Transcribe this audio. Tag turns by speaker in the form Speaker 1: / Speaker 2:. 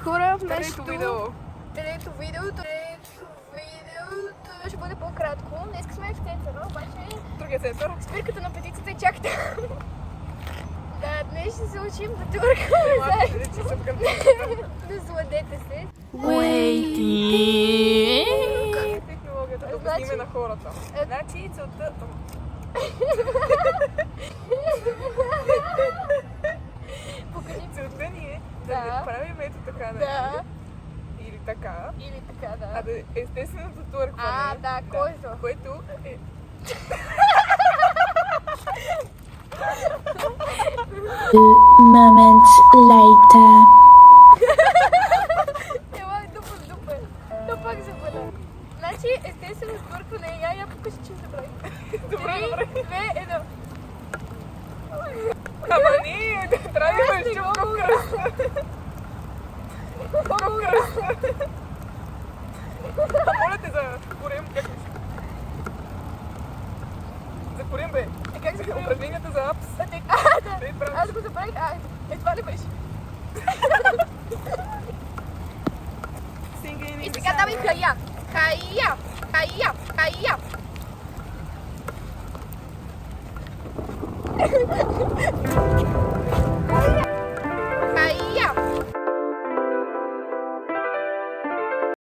Speaker 1: хора,
Speaker 2: Трето видео.
Speaker 1: Трето видеото ще бъде по-кратко. Днес сме в центъра, обаче
Speaker 2: Другия център.
Speaker 1: спирката на петицата е чак там. Да, днес ще се учим да туркаме заедно. Насладете се.
Speaker 2: Технологията да обясниме на хората. Значи целта...
Speaker 1: Покажи.
Speaker 2: Целта ни е да
Speaker 1: Да.
Speaker 2: не правим ето така,
Speaker 1: Да.
Speaker 2: или така,
Speaker 1: Или така, да.
Speaker 2: а да естественото търкване.
Speaker 1: А, да, който.
Speaker 2: Което е...
Speaker 3: Moments later.
Speaker 1: Ела, дупа. То пак заболя. Значи, естествено сбъркване. Я покажи, че се прави.
Speaker 2: Добре.
Speaker 1: 3, 2, 1.
Speaker 2: Ама не, трябва да имаш чупка в кръста. А моля те за корем, как мислиш? За корем, бе.
Speaker 1: Как се прави?
Speaker 2: Упражненията за апс.
Speaker 1: Да.
Speaker 2: Те правиш.
Speaker 1: Аз го забравих. Това ли беше? И сега давай хая. Хая.